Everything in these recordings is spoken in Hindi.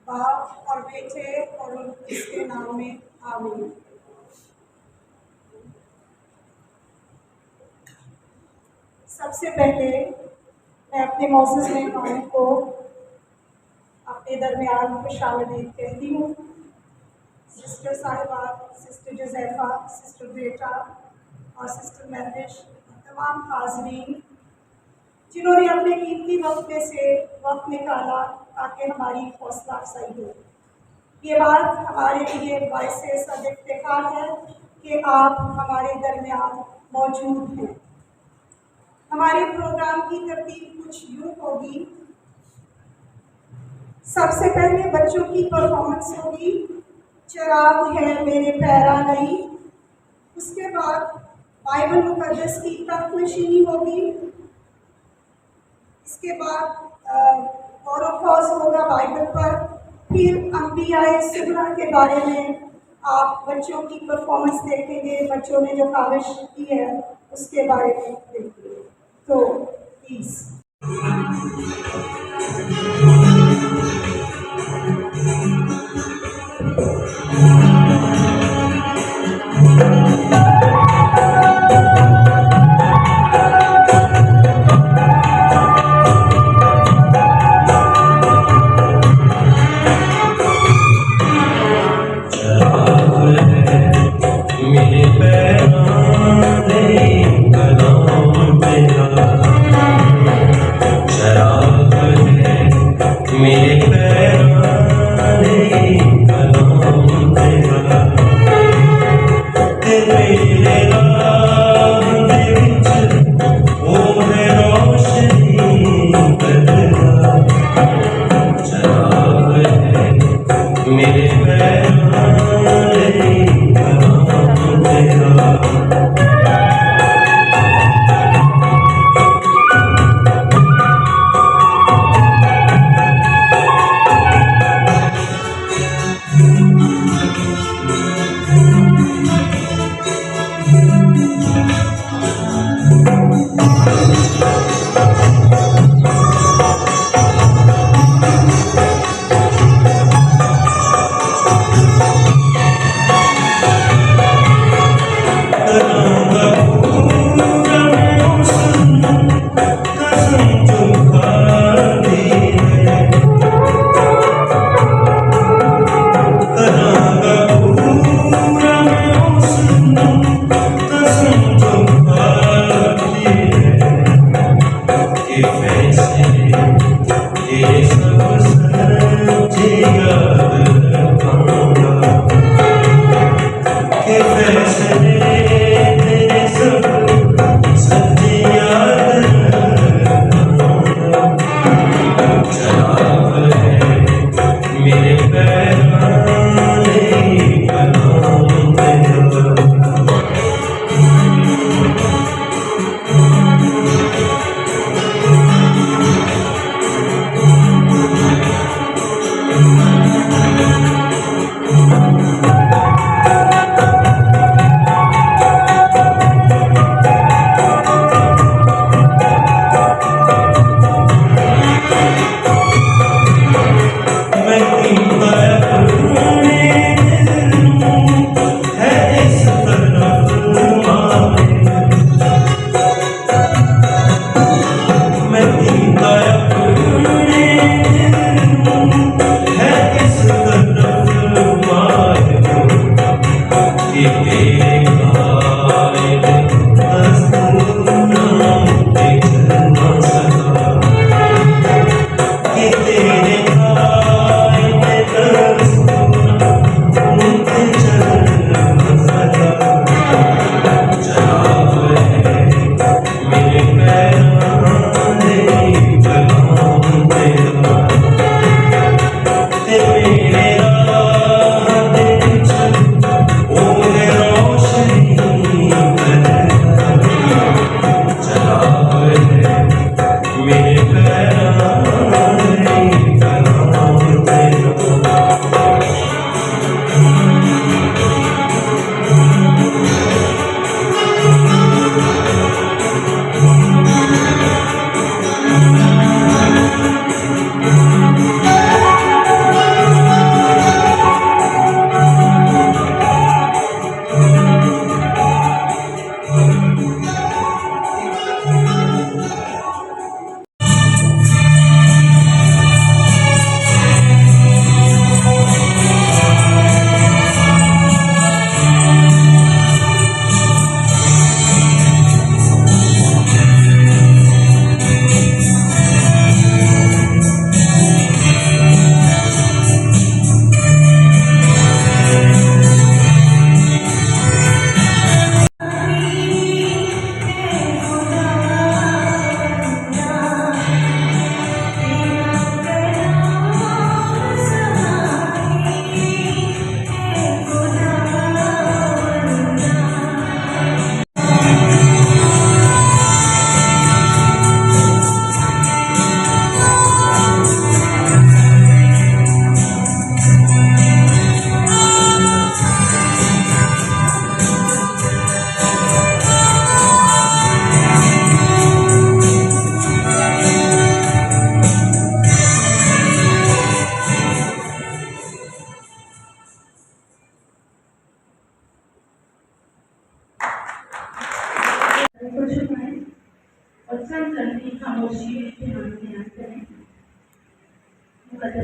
बाप और बेटे और उसके नाम में आमीन। सबसे पहले मैं अपने मौजूद मेहमानों को अपने दरमियान खुशामदीद कहती हूँ। सिस्टर साहिबा, सिस्टर जोसेफा, सिस्टर बेटा और सिस्टर महविश, तमाम हाजरीन जिन्होंने अपने कीमती वक्त में से वक्त निकाला ताकि हमारी हौसला अफजाई हो। ये बात हमारे लिए बाइस सद इफ्तिखार है कि आप हमारे दरमियान मौजूद हैं। हमारे प्रोग्राम की तरतीब कुछ यूँ होगी। सबसे पहले बच्चों की परफॉर्मेंस होगी, चिराग है मेरे पैरा नहीं। उसके बाद बाइबल मुकद्दस की तख्तनशीनी होगी। इसके बाद औरफॉज होगा बाइबल पर। फिर अंबियाए सुगरा के बारे में आप बच्चों की परफॉर्मेंस देखेंगे, बच्चों ने जो काविश की है उसके बारे में देखेंगे। तो प्लीज़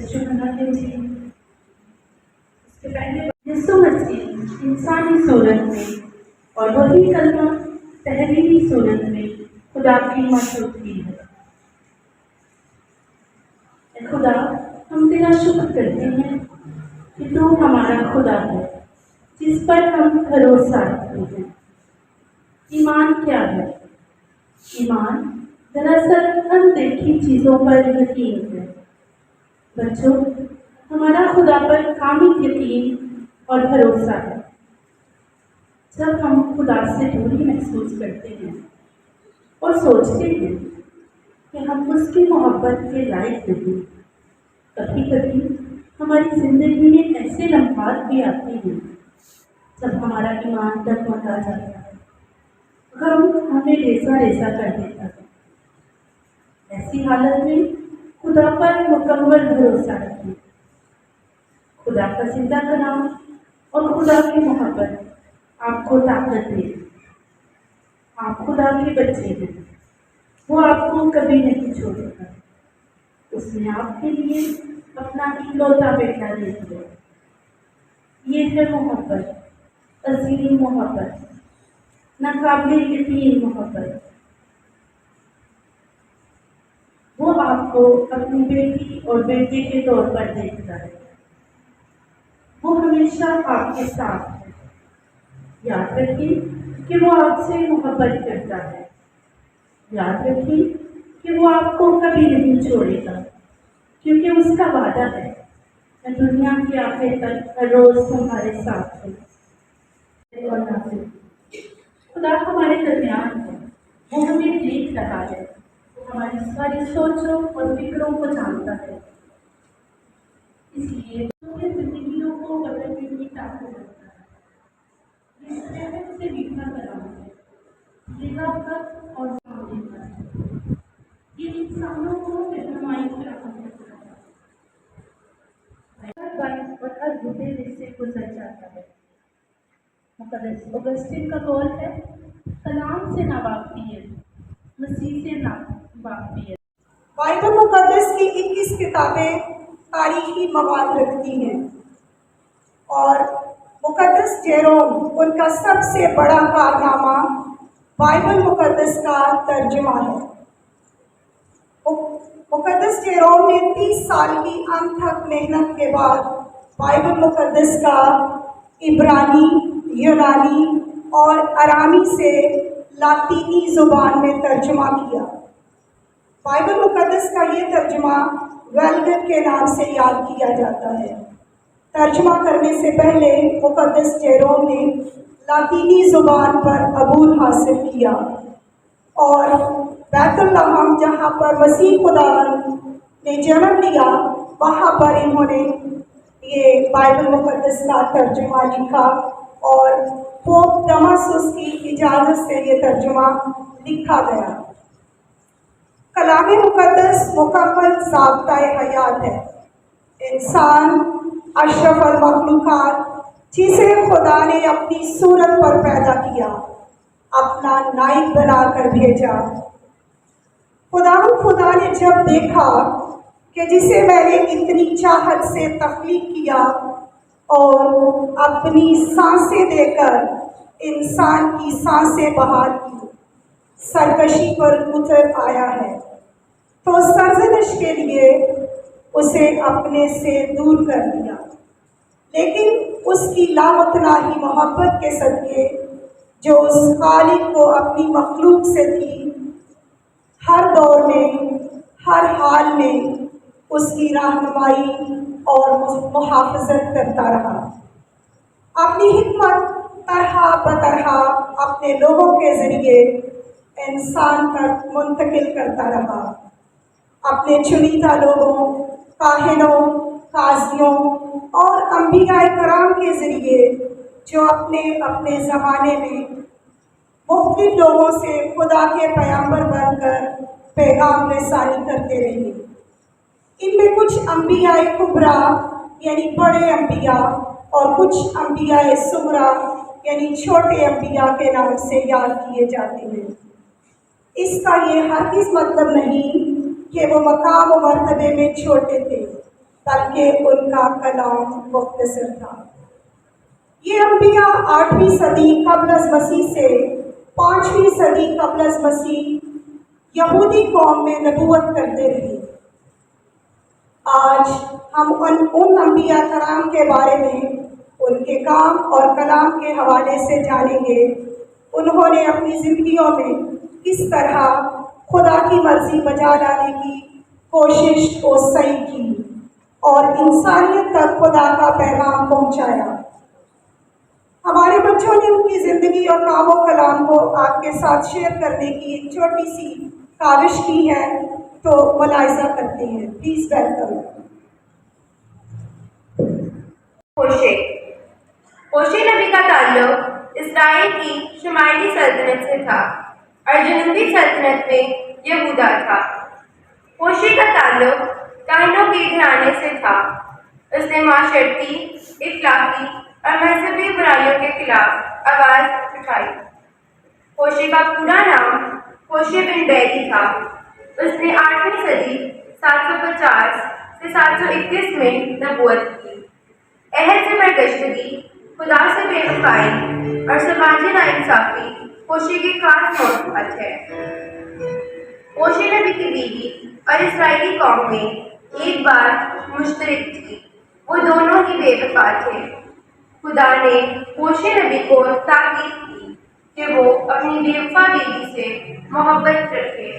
यीशु उसके पहले यीशु मसीह इंसानी सूरत में और वही कलमा तहरीरी सूरत में खुदा की मौजूदगी है। खुदा, हम तेरा शुक्र करते हैं कि तू हमारा खुदा है जिस पर हम भरोसा रखते हैं। ईमान क्या है? ईमान दरअसल अनदेखी चीज़ों पर यकीन है। बच्चों, हमारा खुदा पर कामिल यकीन और भरोसा है। जब हम खुदा से दूरी महसूस करते हैं और सोचते हैं कि हम उसकी मोहब्बत के लायक नहीं, कभी कभी हमारी ज़िंदगी में ऐसे लम्हात भी आते हैं जब हमारा ईमान डगमगा जाता है, गम हमें रेसा रेसा कर देता है। ऐसी हालत में खुदा पर मुकम्मल भरोसा रखें। खुदा का जिंदा कलाम और खुदा की मोहब्बत आपको ताकत दे। आप खुदा के बच्चे हैं, वो आपको कभी नहीं छोड़ेगा। उसने आपके लिए अपना इकलौता बेटा दे दिया। ये है मोहब्बत, अजीम मोहब्बत, नाकाबिल यकीन मोहब्बत। वो आपको अपनी बेटी और बेटे के तौर पर देखता है। वो हमेशा आपके साथ है। याद रखिए कि वो आपसे मोहब्बत करता है। याद रखिए कि वो आपको कभी नहीं छोड़ेगा, क्योंकि उसका वादा है, मैं दुनिया के आखिर तक हर रोज तुम्हारे साथ हूँ। खुदा हमारे दरमियान है, वो हमें देख रहा है, वो हमारी सारी सोचों और फिक्रों को जानता है। इसलिए जिंदगियों को बदलने की ताकत रखता है। इस रहमत से मीठा कलाम है, लिहाकत और सामने पर ये इंसानों को रहनुमाई फराहम करता है। हर वक्त और हर बुरे दिन से गुजर जाता है। मुक़द्दस ऑगस्टीन का कौल है, कलाम से नावाकिफियत मसीह से नावाकिफियत। बाइबल मुक़द्दस की 21 किताबें तारीखी मवाद रखती हैं और मुक़द्दस जेरोम उनका सबसे बड़ा कारनामा बाइबल मुक़द्दस का तर्जुमा है। मुक़द्दस जेरोम ने 30 साल की अनथक मेहनत के बाद बाइबल मुक़द्दस का इब्रानी, यूनानी और अरामी से लातीनी ज़ुबान में तर्जुमा किया। बाइबल मुक़द्दस का ये तर्जुमा वेलगट के नाम से याद किया जाता है। तर्जुमा करने से पहले मुक़द्दस जेरोम ने लातीनी ज़ुबान पर अबूल हासिल किया और बैतुल्लहम, जहाँ पर मसीह खुदावंद ने जन्म लिया, वहाँ पर इन्होंने ये बाइबल मुक़द्दस का तर्जुमा लिखा और पोप दमासुस की इजाज़त से ये तर्जुमा लिखा गया। कलाम मुक़द्दस मुकम्मल ज़ाब्ता-ए हयात है। इंसान अशरफ अल मखलूक़ात, जिसे खुदा ने अपनी सूरत पर पैदा किया, अपना नाइब बनाकर भेजा। खुदा ने जब देखा कि जिसे मैंने इतनी चाहत से तख्लीक किया और अपनी सांसें देकर इंसान की सांसें बहाल की, सरकशी पर उतर आया है, तो सरजनिश के लिए उसे अपने से दूर कर दिया। लेकिन उसकी लामतनाही मोहब्बत के सदके, जो उस खालिक को अपनी मखलूक से थी, हर दौर में, हर हाल में उसकी रहनुमाई और मुहाफ़ज़त करता रहा। अपनी हिकमत तरह बतरह अपने लोगों के ज़रिए इंसान तक मुंतकिल करता रहा। अपने चुनीदा लोगों, काहिनों, काजियों और अंबिया कराम के ज़रिए, जो अपने अपने ज़माने में मुख्तलिफ लोगों से खुदा के पैगंबर बनकर पैगाम रसानी करते रहे। इनमें कुछ अंबिया कुबरा यानी बड़े अंबिया और कुछ अंबिया सुगरा यानी छोटे अंबिया के नाम से याद किए जाते हैं। इसका ये हरगिज़ मतलब नहीं कि वो मकाम और मर्तबे में छोटे थे, बल्कि उनका कलाम मुख्तसर था। ये अम्बिया 8वीं सदी कब्ल अज़ मसीह से 5वीं सदी कब्ल अज़ मसीह यहूदी कौम में नबूवत करते रहे। आज हम उन अम्बिया कराम के बारे में उनके काम और कलाम के हवाले से जानेंगे। उन्होंने अपनी ज़िंदगियों में किस तरह खुदा की मर्जी बजा लाने की कोशिश और सही की और इंसानियत तक खुदा का पैगाम पहुंचाया। हमारे बच्चों ने उनकी ज़िंदगी और काम और कलाम को आपके साथ शेयर करने की एक छोटी सी काविश की है, तो मुलाहिज़ा करते हैं। Please welcome. होशे नबी का ताल्लुक इसराइल की शुमाली सल्तनत से था और जनूबी सल्तनत में यहूदा था। होशे का ताल्लुक काहिनों के घराने से था। उसने माशरती, इखलाकी और मजहबी बुराइयों के खिलाफ आवाज़ उठाई। होशे का पूरा नाम होशे बिन बैरी था। उसने 8वीं सदी 750 से 721 में नबूवत की। अहद से बरगश्तगी, खुदा से बेवफाई और समाजी नाइंसाफ़ी होशे की खास मौजूद है। होशे नबी की बीवी और इसराइली कौम में एक बात मुश्तरक थी, वो दोनों ही बेवफा थे। खुदा ने होशे नबी को ताकीद की कि वो अपनी बेवफा बीवी से मोहब्बत रखे।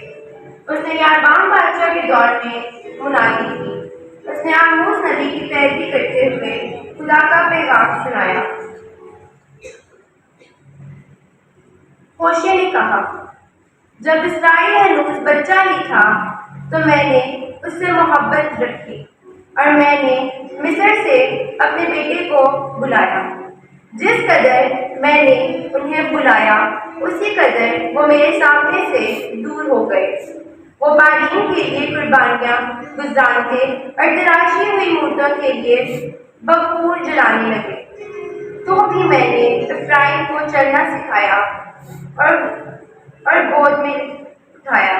उसने यारबाम बादशाह के दौर में मुनादी की। उसने आमोस नबी की पैरवी करते हुए खुदा का पैगाम सुनाया। होशे ने कहा, जब इसराइल हनूज बच्चा ही था तो मैंने उससे मोहब्बत रखी और मैंने मिस्र से अपने बेटे को बुलाया। जिस कदर मैंने उन्हें बुलाया उसी कदर वो मेरे सामने से दूर हो गए। वो बारीन के लिए कुर्बानियाँ गुज़रानते और तराशी हुई मूर्तों के लिए बखूर जलाने लगे। तो भी मैंने इफ्राइम को चलना सिखाया और गोद में उठाया,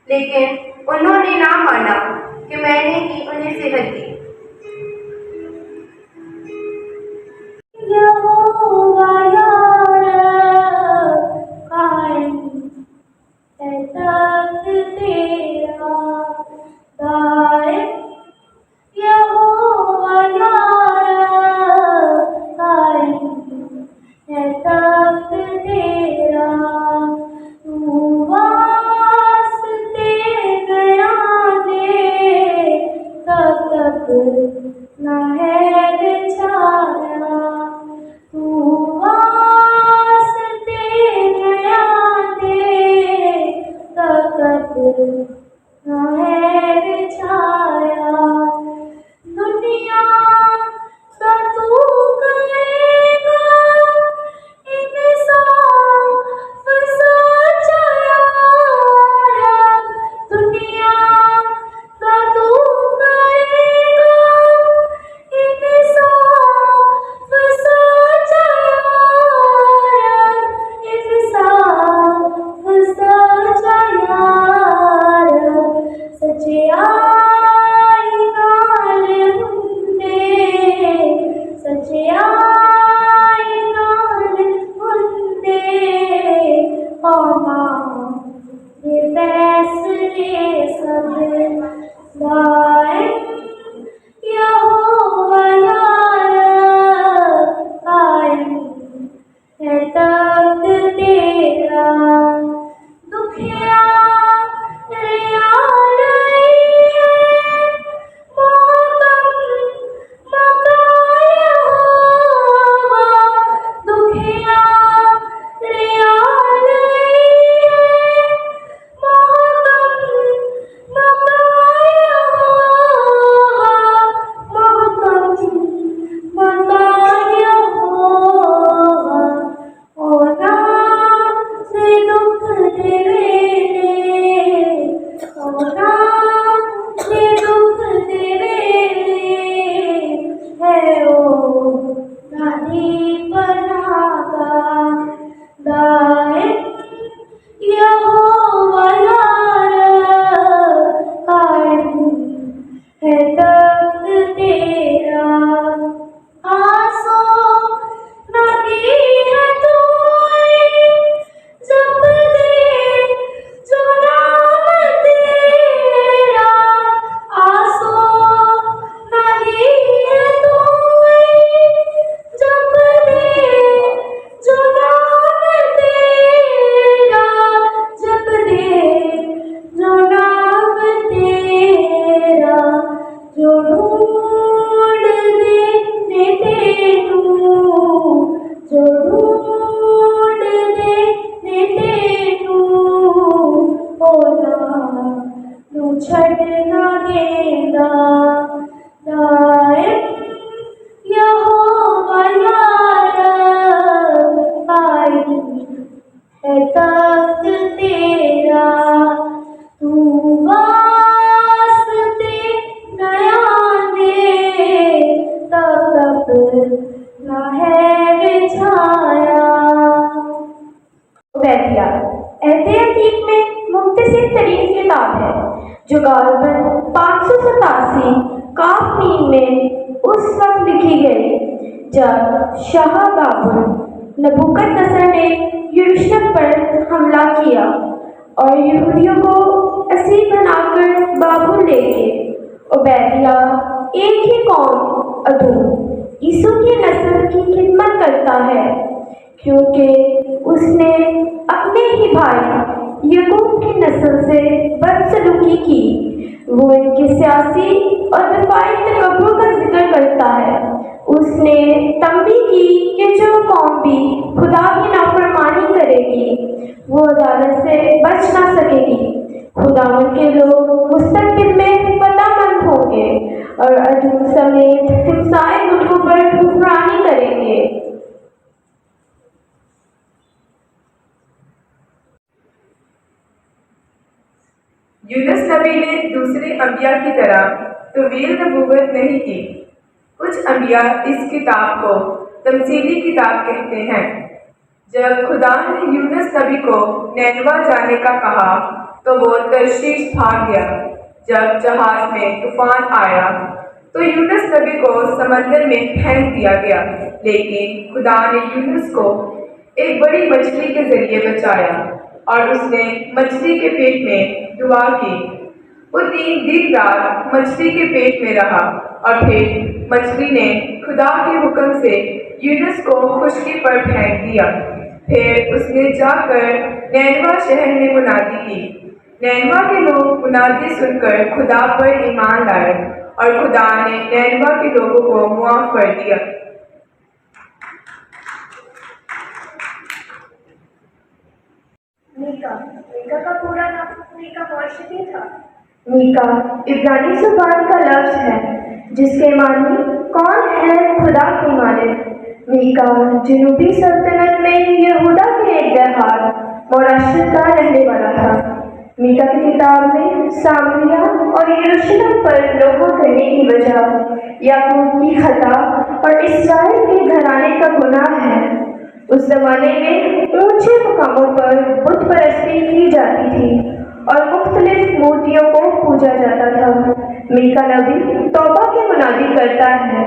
लेकिन उन्होंने ना माना कि मैंने ही उन्हें सेहत दी। यहोवा यार कायम है तख्त तेरा दायम। यहोवा यार कायम है तख्त तेरा। तू वास्ते गया दे कब तक न है छाया। तू वास्ते गया दे कब तक न है छाया। दुनिया का तू करेगा इंसाफ सच्चाया। दुनिया का तू करेगा इंसाफ सच्चाया। इंसाफ सच्चाया। सच्चाई नाल हुंदे न है बिछाया। बैठिया ऐतिहासिक में मुख्तसर तरीन किताब है जो गालबन 587 काफी में उस वक्त लिखी गई जब शाह बाबर नबूकदनस्र ने यरूशलेम पर हमला किया और यहूदियों को असीर बनाकर बाबुल ले गए। उबैदिया एक ही कौम अदू यीशु की नस्ल की खिदमत करता है क्योंकि उसने अपने ही भाई यकूब की नस्ल से बदसलूकी की। वो इनके सियासी और दफाई तकब्बुर का जिक्र करता है। उसने तंबी की कि जो कौम भी खुदा की नाफरमानी करेगी वो अदालत से बच ना सकेगी। खुदावन के लोग मुस्तकबिल में फतहमंद होंगे और अदूम समेत हिंसाए मुल्कों पर हुक्मरानी करेंगे। यूनुस नबी ने दूसरे अंबिया की तरह तवील नबूवत नहीं की। कुछ अंबिया इस किताब को तमसीली किताब कहते हैं। जब खुदा ने यूनुस नबी को नैनवा जाने का कहा तो वो तरशीश भाग गया। जब जहाज में तूफान आया तो यूनुस नबी को समंदर में फेंक दिया गया, लेकिन खुदा ने यूनुस को एक बड़ी मछली के जरिए बचाया और उसने मछली के पेट में दुआ की। वो 3 दिन रात मछली के पेट में रहा और फिर मछली ने खुदा के हुक्म से यूनुस को खुशकी पर फेंक दिया। फिर उसने जाकर नैनवा शहर में मुनादी की। नैनवा के लोग मुनादी सुनकर खुदा पर ईमान लाए और खुदा ने नैनवा के लोगों को मुआफ कर दिया। मीका का पूरा नाम मीका मौशदी था। मीका इब्रानी ज़ुबान का लफ्ज़ है जिसके मानी कौन है खुदा के मालिक। मीका जनूबी सल्तनत में यहूदा के एक देहात मोराशिद का रहने वाला था। मीका की किताब में सामरिया और यरूशलेम पर लोहा करने की वजह याकूब की खता और इस्राएल के घराने का गुनाह है। उस जमाने में ऊंचे मुकामों पर बुत परस्ती की जाती थी और मुख्तलिफ मूर्तियों को पूजा जाता था। मीका नबी तौबा की मुनादी करता है।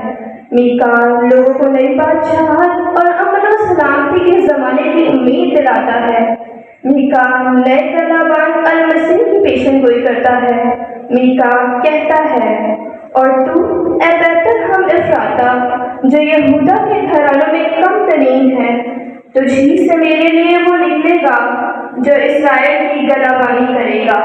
मीका लोगों को नई बादशाहत और अमन और सलामती के ज़माने की उम्मीद दिलाता है। मीका नए कलाबान अल मसीह की पेशन गोई करता है। मीका कहता है, और तू ए बैतलहम एफ्राता जो यहूदा के घरानों में कम तरीन है, तुझी से मेरे लिए वो निकलेगा जो इस्राएल की गलाबानी करेगा।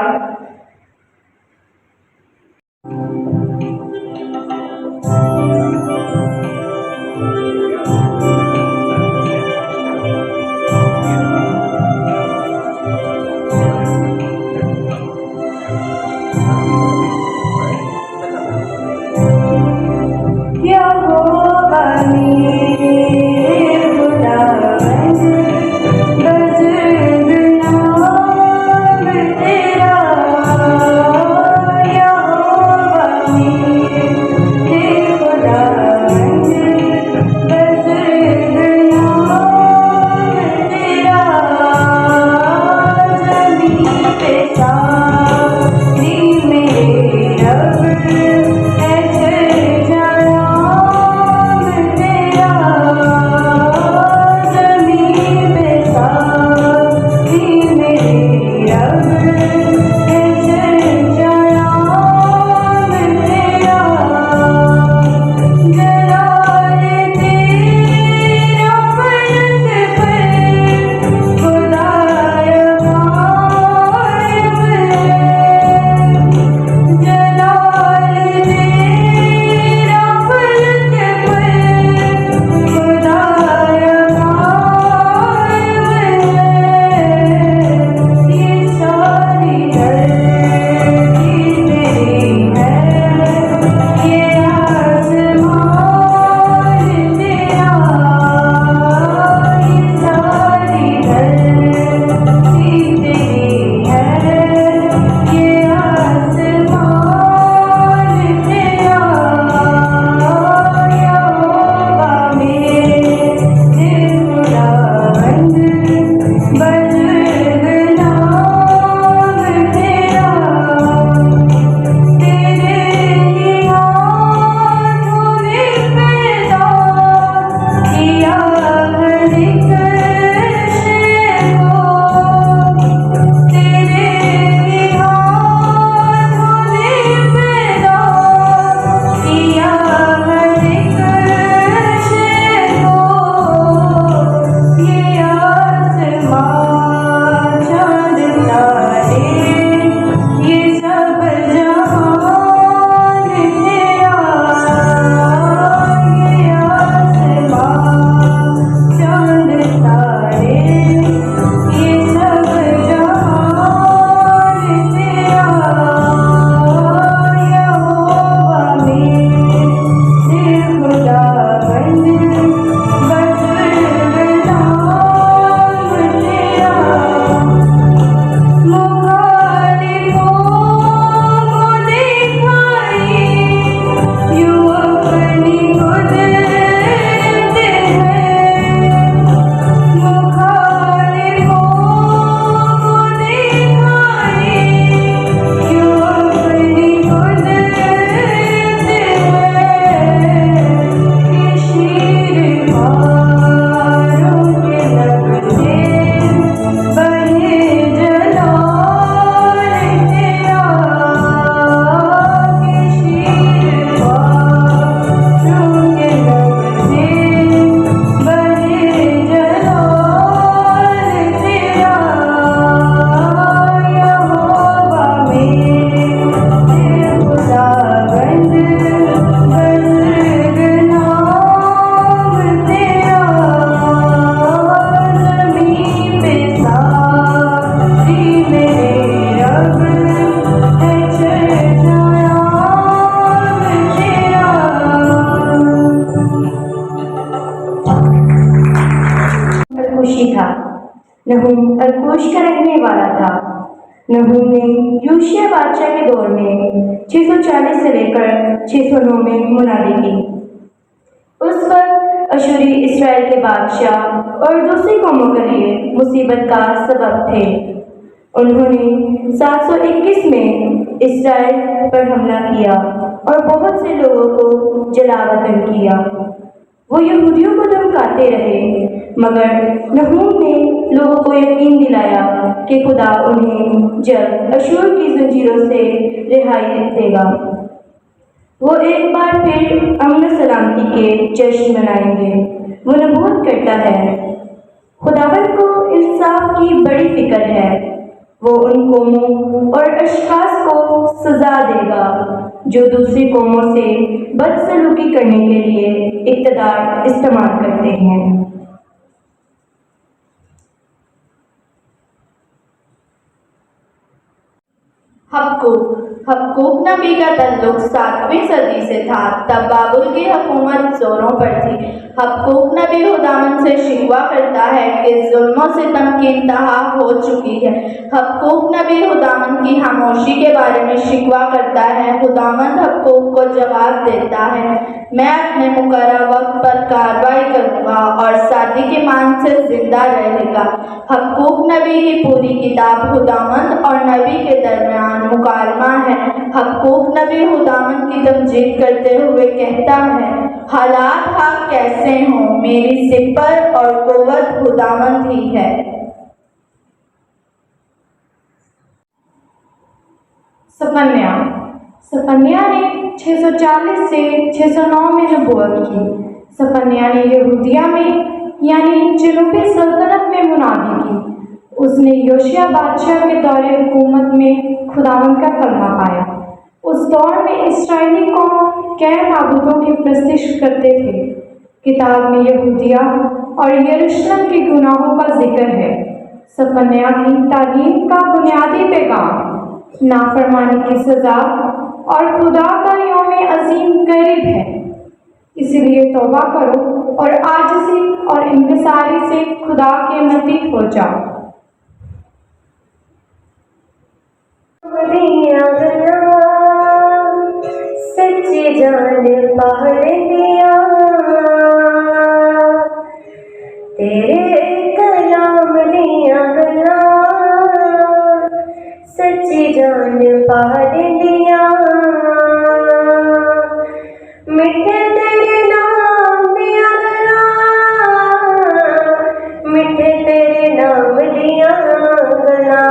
था। नहूम अर्कोश का रहने वाला था। नहूम ने यूशिया बादशाह के दौर में 640 से लेकर 609 में मुनादी की। उस वक्त अशूरी इसराइल के बादशाह और दूसरी कौमों के लिए मुसीबत का सबब थे। उन्होंने 721 में इसराइल पर हमला किया और बहुत से लोगों को जलावतन किया। वो यहूदियों को धमकाते रहे, मगर नहूम ने लोगों को यकीन दिलाया कि खुदा उन्हें जल्द अशूर की जंजीरों से रिहाई देगा। वो एक बार फिर अमन सलामती के जश्न मनाएंगे। वो नबूवत करता है, खुदावंद को इंसाफ की बड़ी फिक्र है। वो उन कौमों और अशखास को सजा देगा जो दूसरी कौमों से बदसलूकी करने के लिए इक़्तिदार इस्तेमाल करते हैं। हबक्कूक नबी का तल्लुक 7वीं सदी से था। तब बाबुल की हुकूमत जोरों पर थी। हबक्कूक नबी खुदावंद से शिकवा करता है कि जुल्म और सितम की इंतहा हो चुकी है। हबक्कूक नबी खुदावंद की खामोशी के बारे में शिकवा करता है। खुदावंद हबक्कूक को जवाब देता है, मैं अपने मुकर्रर वक्त पर कार्रवाई करूँगा और सादिक ईमान से जिंदा रहेगा। हबक्कूक नबी की पूरी किताब खुदावंद और नबी के दरमियान मुकालमा है। हबक्कूक नबी खुदावंद की तमजीद करते हुए कहता है, हालात हाँ कैसे हों, मेरी सिपर और कुव्वत खुदावंद ही है। सफन्याह ने 640 से 609 में नबूवत की। सफन्याह ने यहूदिया में यानी जनूबी सल्तनत में मुनादी की। उसने योशिया बादशाह के दौरे हुकूमत में खुदावंद का कलमा पाया। उस दौर में इसराइली कौम गैर माबूदों की प्रस्तिश करते थे। किताब में यहूदिया और यरूशलेम के गुनाहों का जिक्र है। सफन्याह की तालीम का बुनियादी पैगाम नाफरमानी की सज़ा और खुदा का यौम अजीम करीब है, इसलिए तौबा करो और आजिज़ी और इंकिसारी से खुदा के नज़दीक हो जाओ। सच्ची जान पहाड़ दिया तेरे कलाम दिया गला, सच्ची जान पहाड़ दिया मिठे तेरे नाम दिया गला, मिठे तेरे नाम दिया गला,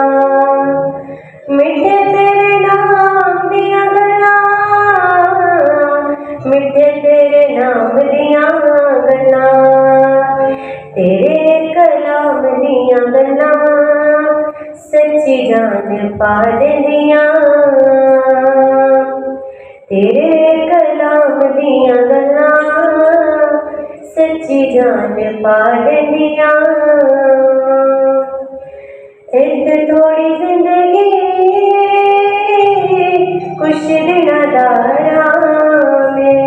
मिठे तेरे नाम दिया गला, मिठे तेरे नाम दिया गला, तेरे कलाम दिया गला, सच्ची जान पार दिया, तेरे कलाम दिया गला, सच्ची जान पार दिया। एक थोड़ी जिंदगी कुछ दिन दारा में,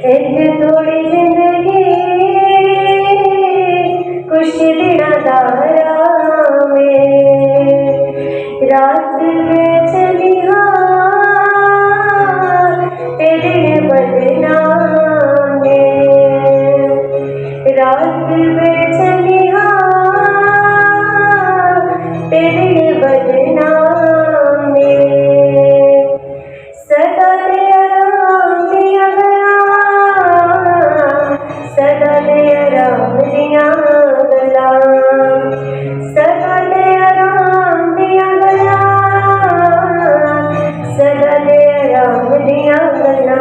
एक थोड़ी जिंदगी कुछ दिन दारा में, रात में चली तेरे बदना में, रात में चली तेरे बदना में, सदा तेरा नाम दिया गया, सदा तेरा नाम दिया गया, सदा तेरा नाम दिया गया, सदा तेरा नाम दिया गया,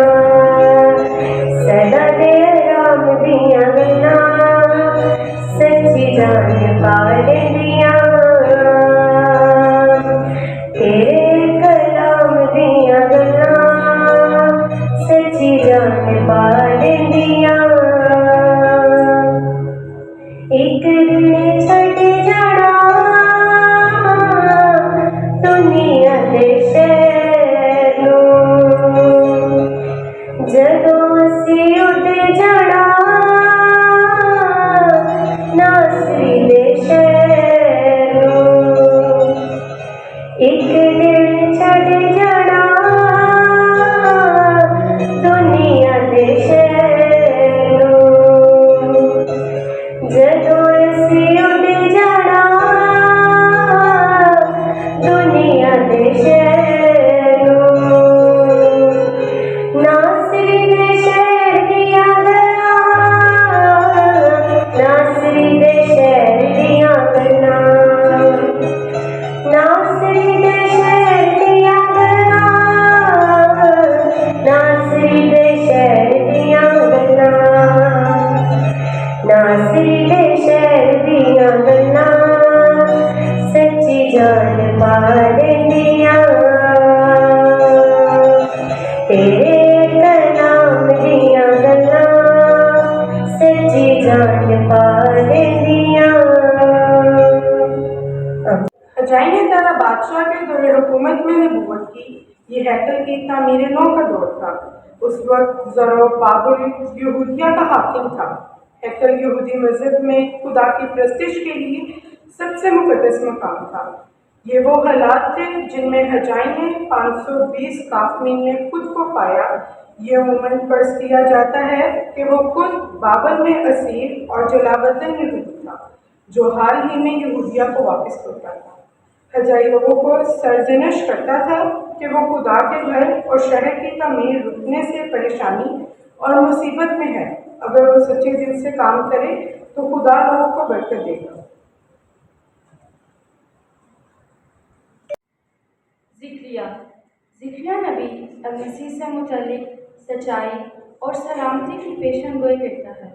सदा तेरा नाम दिया गया, सच्ची जान पार दिया, तेरे कलाम दिया गला, सच्ची जान पार दिया। एक दिन छड़ जाना दुनिया दे शहरों, जदों असी उड़ जाना ना बादशाह के दौरे हुकूमत में नबूवत की। ये हैकल की तामीर नौ का दौर था। उस वक्त ज़रोबाबुर यहूदिया का हाकिम था। हैकल यहूदी मज़हब में खुदा की प्रस्तिश के लिए सबसे मुक़द्दस मकाम था। ये वो हालात थे जिनमें हजाई ने 520 काफ़मी में खुद को पाया। ये उमूमन फर्ज किया जाता है कि वो खुद बाबर में असीर और जलावतन यहूदी था, जो हाल ही में यहूदिया को वापस लौटा था। हजाई लोगों को सरजनश करता था कि वो खुदा के घर और शहर की तमीर रुकने से परेशानी और मुसीबत में है। अगर वो सच्चे दिल से काम करे तो खुदा लोगों को बरकत देगा। ज़िक्रिया नबी मसीह से मुतल्लिक सच्चाई और सलामती की पेशन गोई करता है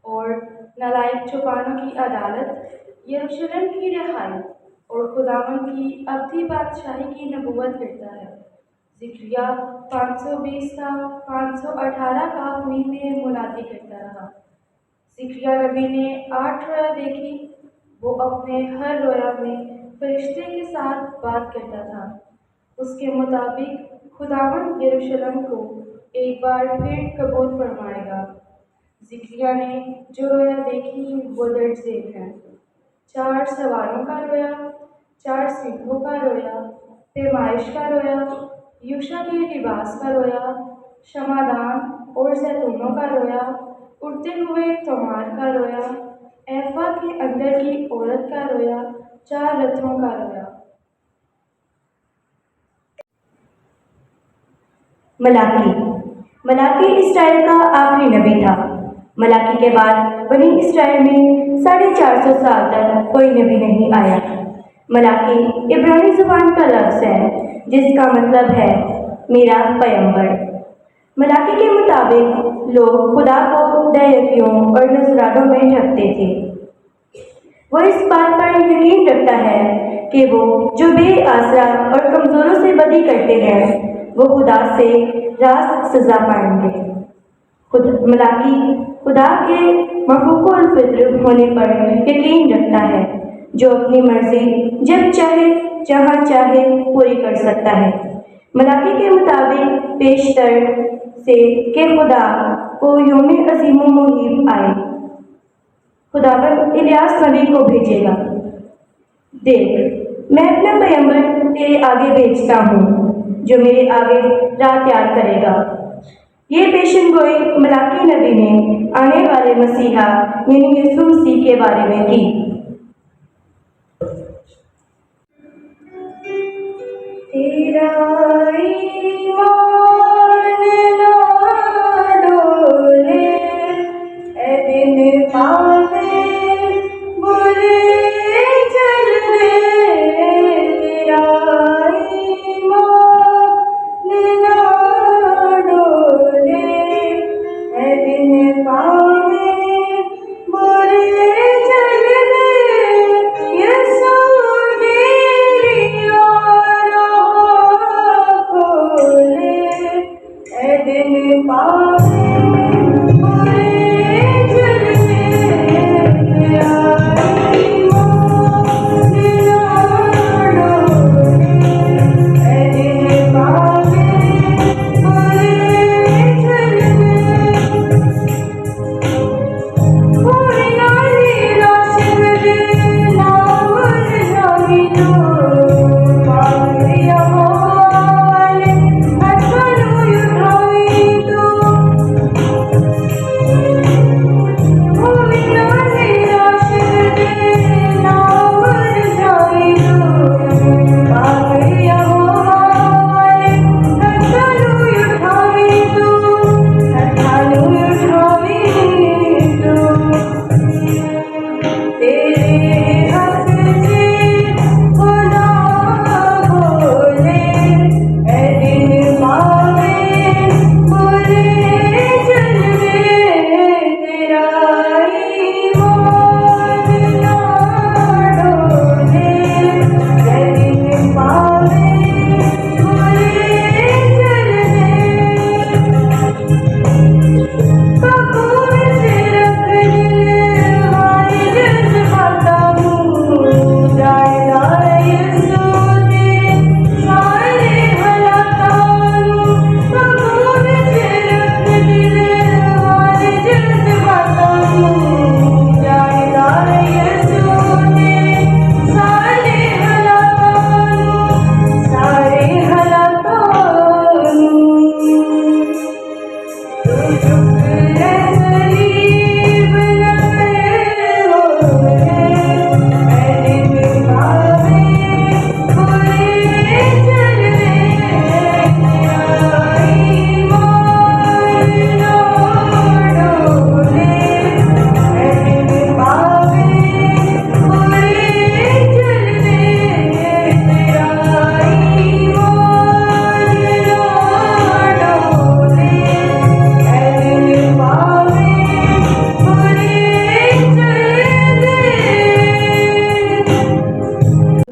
और नालायक चौपानों की अदालत, यरूशलेम की रिहाई और खुदावन की अब्दी बादशाही की नबूवत करता है। ज़िक्रिया 520 का 518 काफ़मी में मुनादी करता रहा। ज़िक्रिया नबी ने 8 रोया देखी। वो अपने हर रोया में फरिश्ते के साथ बात करता था। उसके मुताबिक खुदावन यरूशलेम को एक बार फिर कबूल फरमाएगा। ज़िक्रिया ने जो रोया देखी वो दर्ज झेल है। 4 सवारों का रोया, 4 सिंहों का रोया, पैमाइश का रोया, यूशा के लिबास का रोया, शमादान और जैतूनों का रोया, उड़ते हुए तोमार का रोया, एफा के अंदर की औरत का रोया, 4 रथों का रोया। मलाकी इसराइल का आखिरी नबी था। मलाकी के बाद बनी इसराइल में 450 साल तक कोई नबी नहीं आया। मलाकी इब्रानी ज़ुबान का लफ्ज़ है जिसका मतलब है मेरा पैगंबर। मलाकी के मुताबिक लोग खुदा को दैयकियों और नजरानों में ढकते थे। वो इस बात पर यकीन रखता है कि वो जो बेआसरा और कमज़ोरों से बदी करते हैं वो खुदा से रास्त सज़ा पाएंगे। मलाकी खुदा के महबूबुल फित्र होने पर यकीन रखता है, जो अपनी मर्जी जब चाहे जहाँ चाहे पूरी कर सकता है। मलाकी के मुताबिक पेशतर से कि खुदा को यौम अज़ीम मुहीब आए, खुदावंद इलियास नबी को भेजेगा। देख, मैं अपना पैगंबर तेरे आगे भेजता हूँ, जो मेरे आगे राह तैयार करेगा। ये पेशन गोई मलाकी नबी ने आने वाले मसीहा यानी यीशु मसीह के बारे में की। तेरा ईमान ना डोले, ए दिन पावे बुरे चलने। तेरा ईमान ना डोले, ए दिन पावे बुरे चलने। यीशु मेरी आँखों खोले,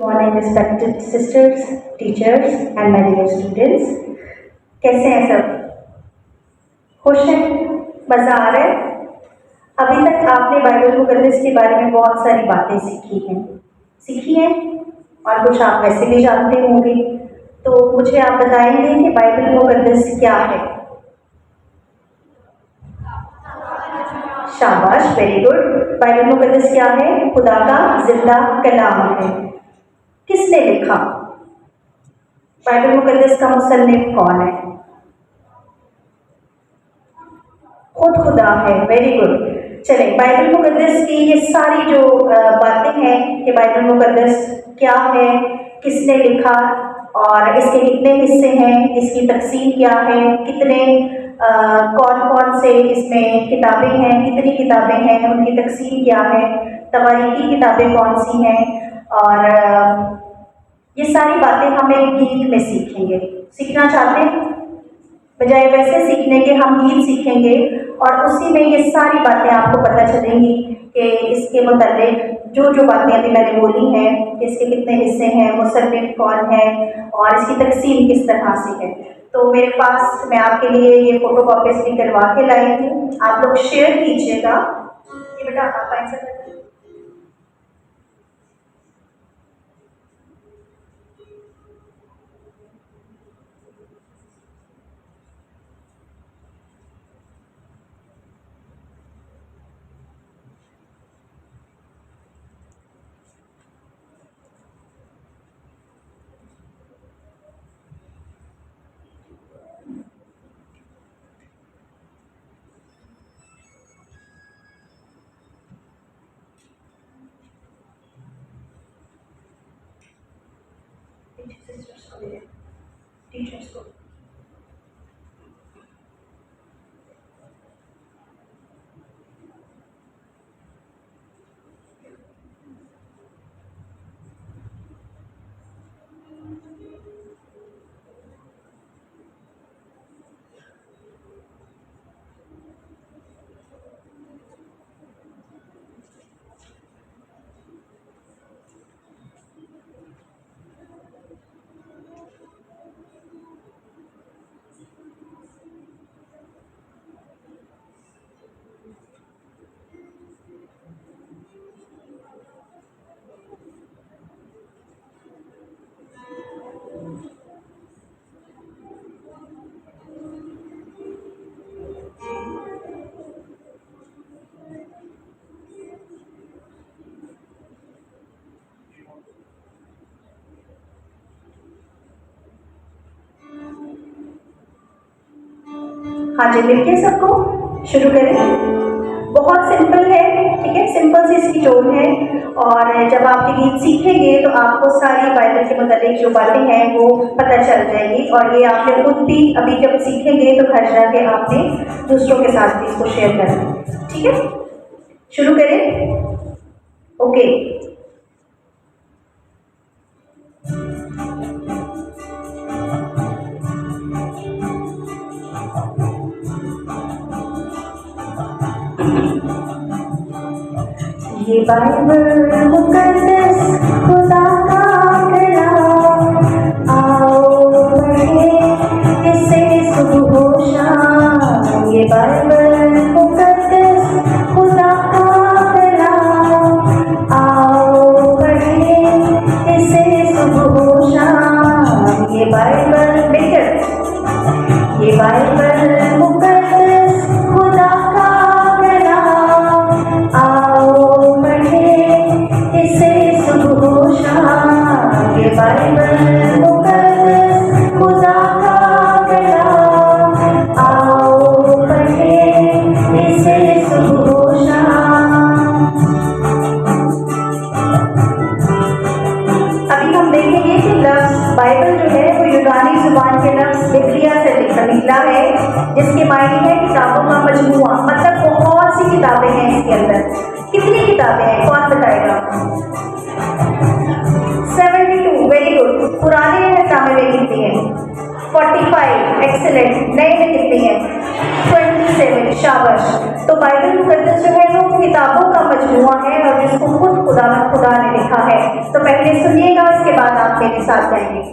Morning, respected sisters, teachers, and my dear students. कैसे हैं सब? खुश हैं? मज़ा आ रहा है? अभी तक आपने बाइबल मुकद्दस के बारे में बहुत सारी बातें सीखी हैं और कुछ आप वैसे भी जानते होंगे। तो मुझे आप बताएंगे कि बाइबल मुकद्दस क्या है? शाबाश, वेरी गुड। बाइबल मुकद्दस क्या है? खुदा का जिंदा कलाम है। किसने लिखा? बाइबल मुकद्दस का मुसन्निफ कौन है? खुद खुदा है। Very good. चले, बाइबल मुकद्दस की ये सारी जो बातें हैं कि बाइबल मुकद्दस क्या है, किसने लिखा और इसके कितने हिस्से हैं, इसकी तकसीम क्या है, कितने कौन कौन से इसमें किताबें हैं, कितनी किताबें हैं, उनकी तकसीम क्या है, तवारीखी किताबें कौन सी हैं, और ये सारी बातें हम एक गीत में सीखेंगे। सीखना चाहते हैं? बजाय वैसे सीखने के हम गीत सीखेंगे और उसी में ये सारी बातें आपको पता चलेंगी कि इसके मुताबिक जो जो बातें अभी मैंने बोली हैं, इसके कितने हिस्से हैं, मुसन्निफ कौन है और इसकी तकसीम किस तरह से है। तो मेरे पास मैं आपके लिए ये फोटो कॉपीज भी करवा के लाई हूँ, आप लोग शेयर कीजिएगा। ये बेटा आप आंसर टीचर्स को हाँ जी, मिलके सबको शुरू करें। बहुत सिंपल है, ठीक है, सिंपल सी इसकी टोन है। और जब आप ये गीत सीखेंगे तो आपको सारी बाइबल के मुताबिक जो बातें हैं वो पता चल जाएगी। और ये आपने खुद भी अभी जब सीखेंगे तो घर जाके आपने दूसरों के साथ भी इसको शेयर करना है, ठीक है। शुरू करें। ओके। ये बाइबल मुकद्दस खुदा का कलाम, आओ पढ़े इसे सुबह हो शाम। ये बाइबल मुकद्दस खुदा का कलाम, आओ पढ़े इसे सुबह हो शाम। ये बाइबल बेहतर, ये बाइबल मुकद्दस खुदा का कलाम, आओ पढ़े इसे सुबह शाम। इसके अंदर? कितनी किताबें हैं, कौन बताएगा? 72, वेरी गुड। पुराने एहतनामे में कितनी है? 45, एक्सेलेंट। नए में कितनी है? 27, शाबाश। तो बाइबल मुकद्दस जो है वो किताबों का मजमूआ है और जिसको खुद खुदा ने लिखा है। तो पहले सुनिएगा, उसके बाद आप मेरे साथ गाएंगे।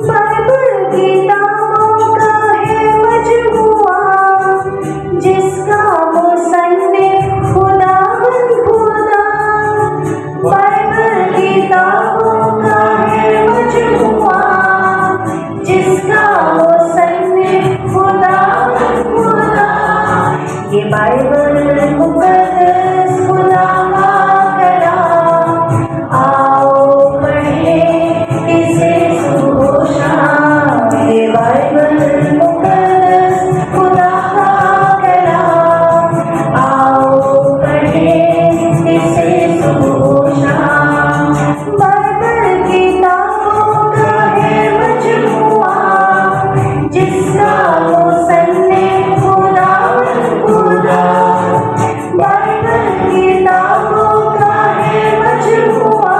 बाइबल किताबों का है मजमूआ, जिसका मुसन्निफ खुदावंद खुदा। बाइबल किताबों का है मजमूआ, जिसका मुसन्निफ खुदावंद खुदा। ये बाइबल मुकद्दस खुदा का कलाम, आओ पढ़ें इसे सुबह शाम। ये बाइबल मुकद्दस खुदा का कलाम, आओ पढ़ें इसे सुबह शाम। बाइबल किताबों का है मजमूआ, जिसका मुसन्निफ खुदावंद खुदा। बाइबल किताबों का है मजमूआ,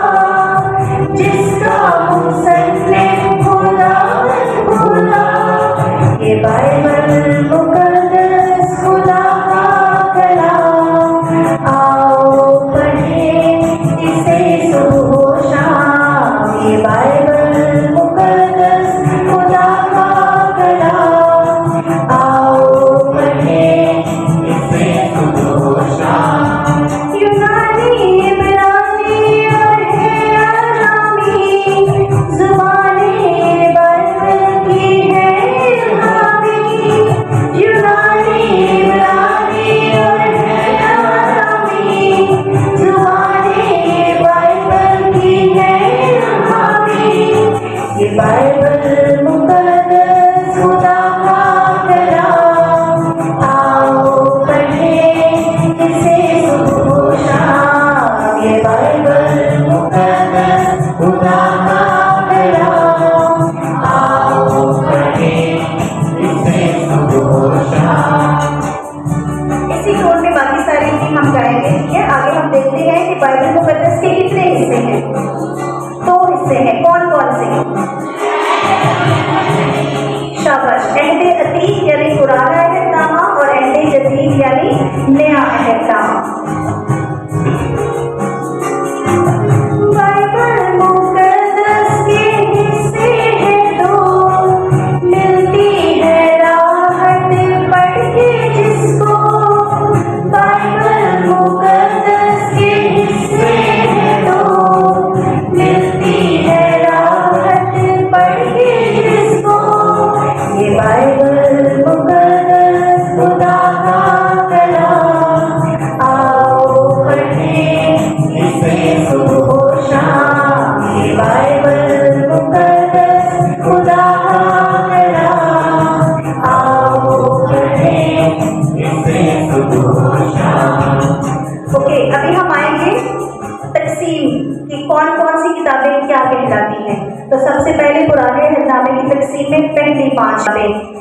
जिसका मुसन्निफ खुदावंद खुदा। ये बाइबल मुकद्दस खुदा का कलाम, आओ पढ़ें इसे सुबह शाम। ये बाइबल मुकद्दस खुदा का कलाम, आओ पढ़ें इसे सुबह शाम। यूनानी, इब्रानी और है अरामी, ज़ुबानें बाइबल की है इल्हामी। यूनानी, इब्रानी और है अरामी, ज़ुबानें बाइबल की है इल्हामी। ये बाइबल मुकद्दस खुदा का कलाम, आओ पढ़ें इसे सुबह शाम। ये बाइबल मुकद्दस खुदा का कलाम, आओ पढ़ें इसे सुबह शाम। इसी टोन में बाकी सारी चीज हम गाएंगे, ठीक है? आगे हम देखते हैं कि बाइबल मुकद्दस के कितने हिस्से हैं। 2 हिस्से हैं, कौन कौन से? शाबाश। अहद अतीक यानी पुराना अहदनामा और अहद जदीद यानी नया अहदनामा। बाइबल मुकद्दस के हिस्से हैं 2, मिलती है राहत पढ़ के जिसको। बाइबल मुकद्दस के हिस्से हैं 2, मिलती है राहत पढ़ के जिसको। ये बाइबल मुकद्दस खुदा का कलाम, आओ पढ़ें इसे सुबह शाम। ये बाइबल मुकद्दस खुदा का कलाम, आओ पढ़ें इसे सुबह शाम। ओके, अभी हम आएंगे तकसीम कि कौन कौन सी किताबें क्या कहलाती हैं। तो सबसे पहले पुराने अहदनामे की तकसीम में पहली 5 किताबें।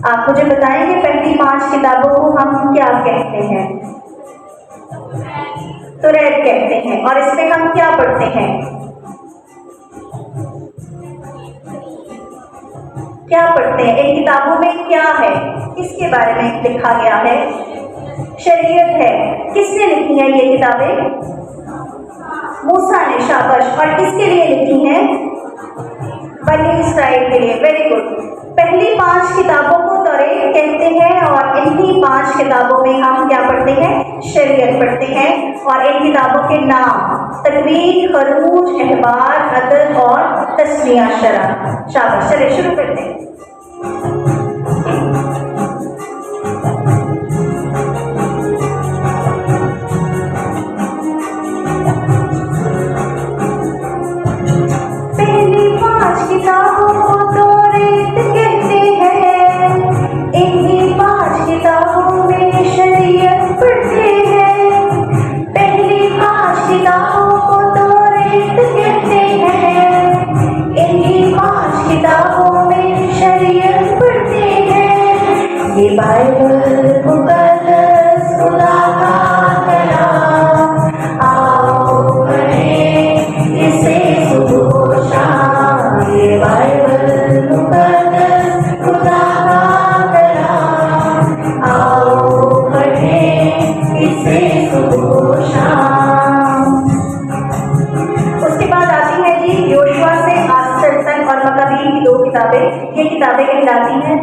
आप मुझे बताएंगे पहली 5 किताबों को हम क्या कहते हैं? तौरात कहते हैं। और इसमें हम क्या पढ़ते हैं? क्या पढ़ते हैं? इन किताबों में क्या है? किसके बारे में लिखा गया है? शरीयत है। किसने लिखी है ये किताबें? मूसा ने। शाबाश। और किसके लिए लिखी है? बनी इस्राइल के लिए। Very good. पहली 5 किताबों को तौरात कहते हैं और इन्हीं 5 किताबों में हम क्या पढ़ते हैं? शरीयत पढ़ते हैं। और इन किताबों के नाम तकवीन, खरूज, अहबार, अदद और तस्मीया शरा। शाबाश। चलिए शुरू करते हैं। पहली 5 किताबों को तौरात कहते हैं। इन्हीं 5 किताबों में शरीयत पढ़ते हैं। पहली 5 किताबों को तौरात कहते बाइबल मुकद्दस खुदा का कलाम, आओ पढ़ें इसे सुबह शाम। ये बाइबल मुकद्दस खुदा का कलाम, आओ पढ़ें इसे सुबह शाम। उसके बाद आती है जी योशुआ से आस्तर तक और मकाबीन की 2 किताबें। ये किताबें कहलाती हैं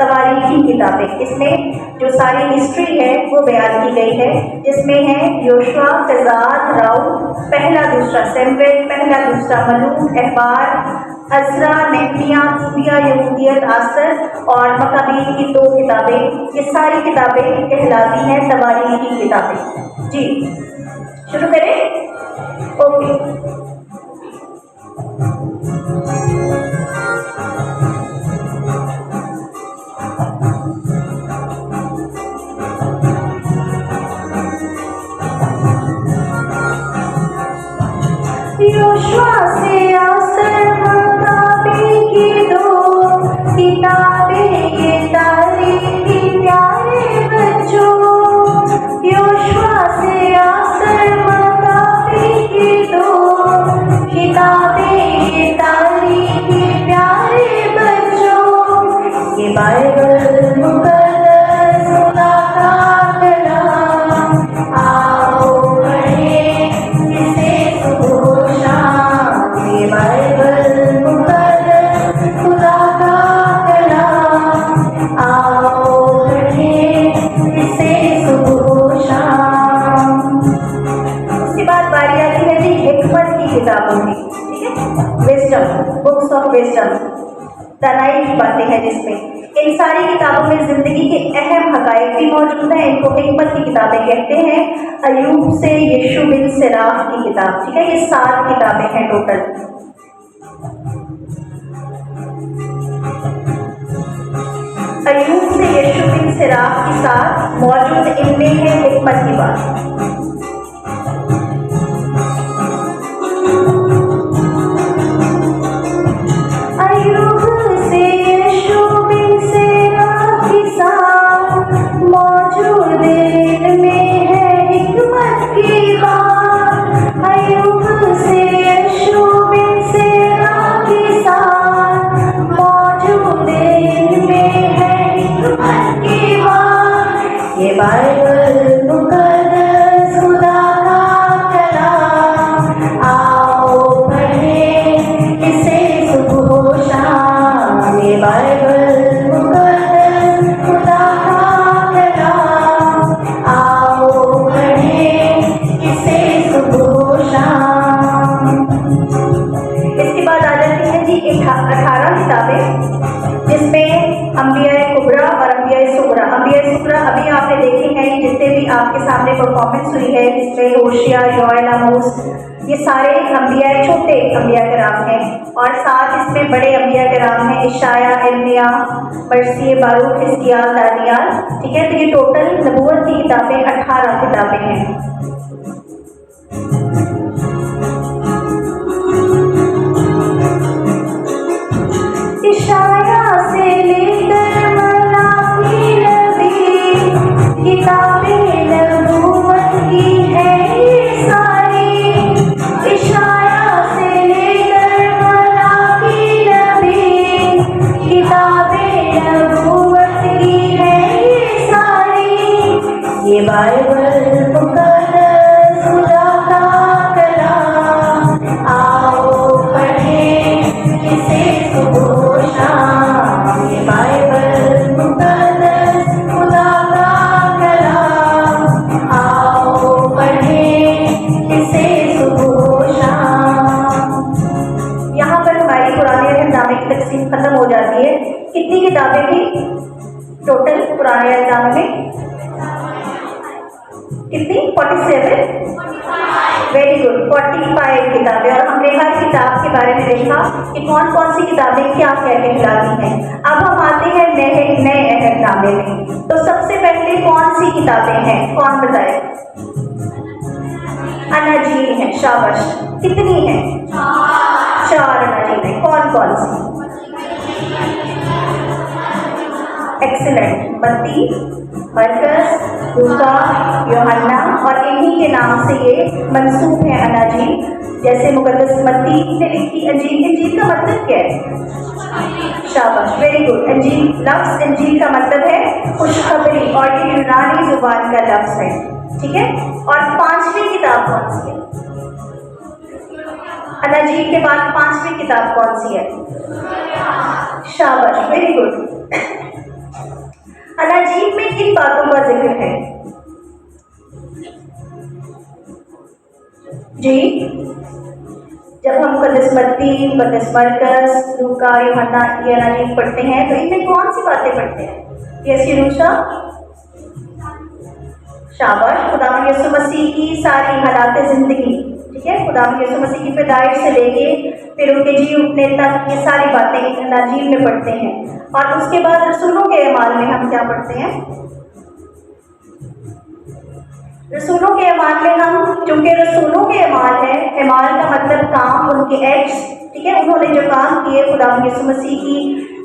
तवारीखी किताबें। इसमें जो सारी हिस्ट्री है वो बयान की गई है, जिसमें है योशुआ, तजात, राउत, पहला दूसरा सैमुएल, पहला दूसरा मलूक, अखबार, अज़रा, नेहमिया, तोबिया, यहूदियत, आस्तर और मकाबीन की 2 किताबें। ये सारी किताबें कहलाती हैं तवारीखी किताबें। जी शुरू करें। ओके। योशुआ से आस्तर मकाबी की 2 किताबें, ये तारीखी प्यारे बच्चों। योशुआ से आस्तर मकाबी की 2 किताबें, ये तारीखी प्यारे बच्चों। ये बाइबल मुकद्दस खुदा का कलाम, आओ पढ़ें इसे सुबह शाम। ये बाइबल मुकद्दस खुदा का कलाम, आओ पढ़ें इसे सुबह शाम। उसके बाद बारी आती है जी हिकमत की किताबों की, ठीक है। विजडम, बुक्स ऑफ विजडम, दानाई की बातें हैं जिसमें इन सारी किताबों में जिंदगी के अहम हकायक भी मौजूद हैं। इनको हिकमत की किताबें कहते हैं। अयूब से यीशु बिन सिराह की किताब, ठीक है। ये 7 किताबें हैं टोटल। अयूब से यीशु बिन सिराह के साथ मौजूद इनमें है हिकमत की बात। अयूब से यीशु बिन सिराह के साथ मौजूद इनमें है हिकमत की बात। अयूब से यीशु बिन सिराह के साथ मौजूद इनमें है हिकमत की बात। ये बाइबल मुकद्दस खुदा का कलाम, आओ पढ़ें इसे सुबह शाम। ये बाइबल मुकद्दस खुदा का कलाम, आओ पढ़ें इसे सुबह शाम। इसके बाद आ जाती है जी 18 किताबें, जिसमें अंबिया कुबरा और अंबिया सुगरा। अंबिया सुगरा अभी आपने देखे हैं, जितने भी आपके सामने परफॉर्मेंस हुई है, जिसमें होशिया, योएल, आमोस, ये सारे अंबिया छोटे अंबिया कराम हैं। और साथ इसमें बड़े अंबिया कराम हैं, इशाया, इर्मिया, मरसी, बारूक, हिजकिय्याह, दानियाल, ठीक है। तो ये टोटल नबूवत की किताबें 18 किताबें हैं। इशाया से लेकर मलाकी नबी, किताबें नबूवत की है ये सारी। इशाया से लेकर मलाकी नबी, किताबें नबूवत की है ये सारी। ये बाइबल मुकद्दस खुदा का कलाम, आओ पढ़ें इसे सुबह शाम। ये बाइबल मुकद्दस खुदा का कलाम, आओ पढ़ें इसे सुबह शाम। यहाँ पर हमारी पुराने अहदनामे की तकसीम खत्म हो जाती है। कितनी किताबें थी टोटल पुराने अहदनामे में? कितनी? 47। वेरी गुड, 45 किताबें। और हमने हर किताब के बारे में देखा कि कौन कौन सी किताबें क्या क्या कहलाती हैं। अब हम आते हैं नए अहदनामे में। तो सबसे पहले कौन सी किताबें हैं, कौन बताए? अनाजील है, शाबाश। कितनी है? 4 अनाजील है। कौन कौन सी? एक्सीलेंट। मत्ती, मरकस, लूका, यूहन्ना और इन्हीं के नाम से ये मंसूब है अनाजील। जैसे मुकद्दस मत्ती ने लिखी अंजील। अंजील का मतलब क्या है? शाबाश, वेरी गुड। अंजील, लफ्ज अंजील का मतलब है खुशखबरी और ये यूनानी जुबान का लफ्ज है, ठीक है। और 5वीं किताब कौन सी है? अनाजील के बाद 5वीं किताब कौन सी है? शाबाश, वेरी गुड। अनाजील में किन बातों का जिक्र है? जी, जब हम मुकद्दस मत्ती, मुकद्दस मरकस, लूका, यूहन्ना ये अनाजील पढ़ते हैं तो इनमें कौन सी बातें पढ़ते हैं? यस यरूशा, शाबाश। खुदावंद यीशु मसीह की सारी हालात ज़िंदगी, ठीक है। खुदावंद यीशु मसीह की पैदाइश से लेके फिर उनके जी उठने तक ये सारी बातें अनाजील में पढ़ते हैं। और उसके बाद रसूलों के अमाल में हम क्या पढ़ते हैं? रसूलों के अमाल में हम, चूंकि रसूलों के अमाल है, अमाल का मतलब काम, उनके एक्ट्स, ठीक है। उन्होंने जो काम किए, खुदावंद यीशु मसीह की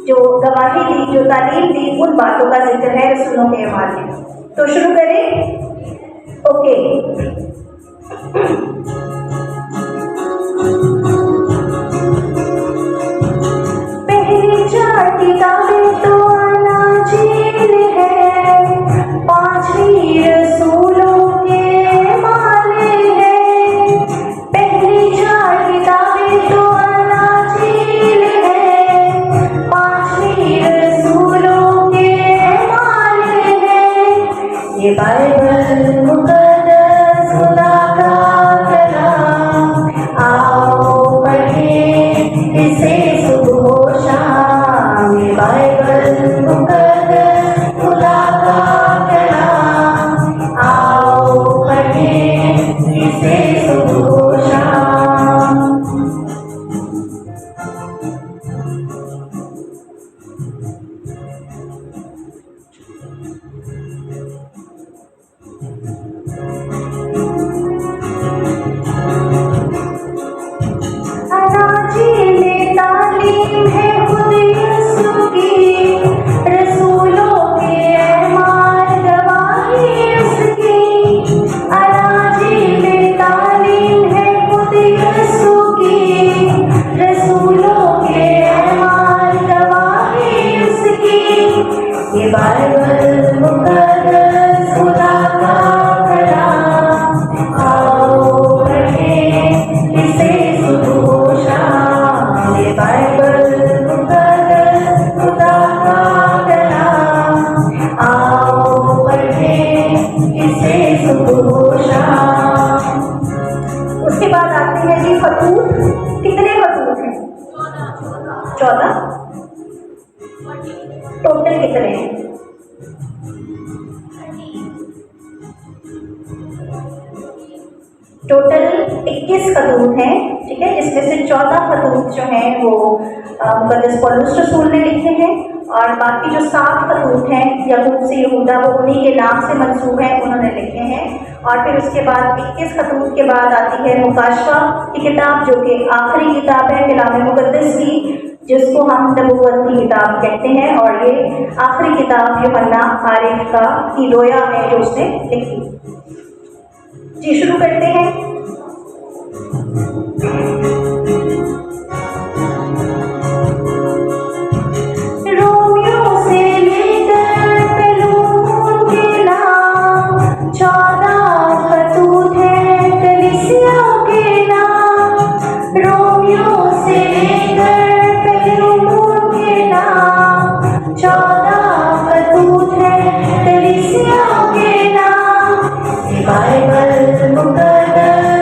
जो गवाही दी, जो तालीम दी, उन बातों का जिक्र है रसूलों के अमाल में। तो शुरू करें। ओके, पहली 4 किताबें तो अनाजील है, 5वीं रसूलों के माले है। पहली 4 किताबें तो अनाजील है, 5वीं रसूलों के माले है। ये बाइबल मुकद्दस खुदा का कलाम, आओ पढ़ें इसे सुबह शाम। ये बाइबल मुकद्दस खुदा का कलाम, आओ पढ़ें इसे सुबह शाम। अनाजील में तालीम है खुद यीशु की, रसूलों के अहमाल गवाही उसकी। अनाजील में तालीम है खुद यीशु की, रसूलों के अहमाल गवाही उसकी। ये बाइबल मुकद्दस खुदा का कलाम, आओ पढ़ें इसे सुबह शाम। ये बाइबल मुकद्दस खुदा का कलाम, आओ पढ़ें इसे सुबह शाम। उसके बाद आते हैं जी खतूत। कितने खतूत हैं? 14। टोटल कितने हैं? टोटल 21 खतूत हैं, ठीक है, जिसमें से 14 खतूत जो हैं वो मुकद्दस पौलुस रसूल ने लिखे हैं और बाकी जो 7 खतूत हैं यहूद से यहूदा, वो उन्हीं के नाम से मंसूब हैं, उन्होंने लिखे हैं। और फिर उसके बाद 21 खतूत के बाद आती है मुकाशफा की किताब, जो कि आखिरी किताब है कलाम मुकद्दस की, जिसको हम नबूवत की किताब कहते हैं। और ये आखिरी किताब यूहन्ना आरिफ का की रोया है जो उसने लिखी। जी, शुरू करते हैं। रोमियो से लेकर पेलून के नाम, 14 खतूत हैं कलीसिया के नाम। रोमियो से लेकर पेलून के नाम, 14 खतूत हैं कलीसिया के नाम। बाइबल मुकद्दस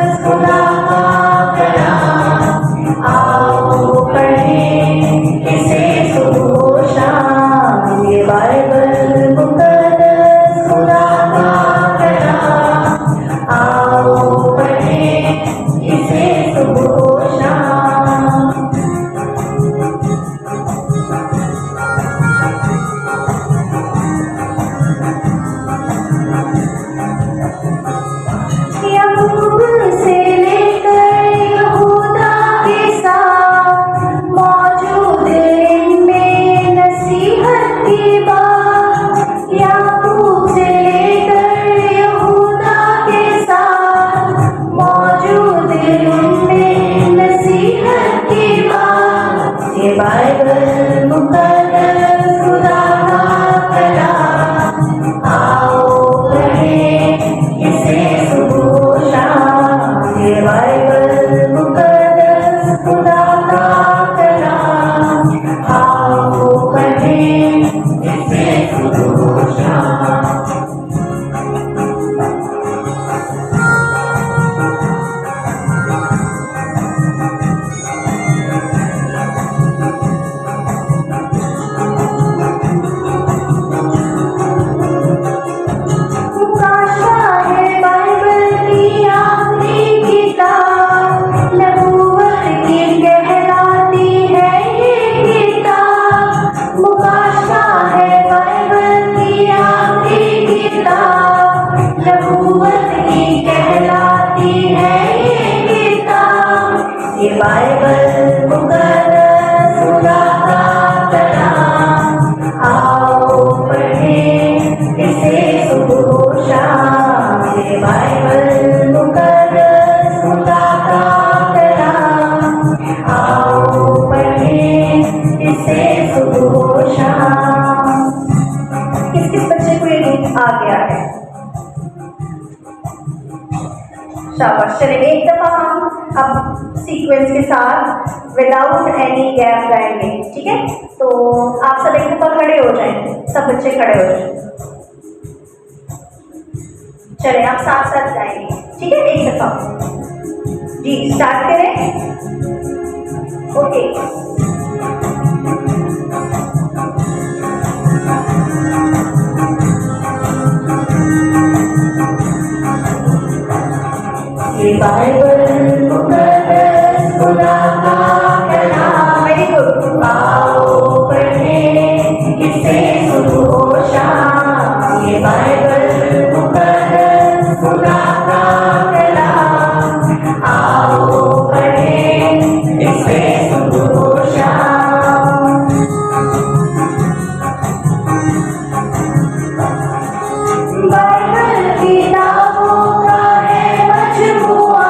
ये बाइबल मुकद्दस खुदा का कलाम, आओ पढ़ें इसे सुबह शाम। ये बाइबल मुकद्दस खुदा का कलाम, आओ पढ़ें इसे सुबह शाम। ये बाइबल मुकद्दस खुदा का कलाम, आओ पढ़ें इसे सुबह शाम। ये बाइबल मुकद्दस खुदा का कलाम, आओ पढ़ें इसे सुबह शाम। किस किस बच्चे को ये गीत आ गया है? शाबाश। चलिए एक दफा हम अब सीक्वेंस के साथ विदाउट एनी गैप गाएंगे, ठीक है? तो आप सब एक दफा खड़े हो जाएंगे, सब बच्चे खड़े हो जाएंगे। चलिए आप साथ साथ गाएंगे, ठीक है? एक दफा जी स्टार्ट करें। ओके। ये बाइबल मुकद्दस खुदा का कलाम, वेरी गुड, आओ पढ़ें इसे सुबह शाम। ये बाइबल मुकद्दस खुदा का कलाम, आओ पढ़ें इसे सुबह शाम। बाइबल किताबों का है मजमुआ,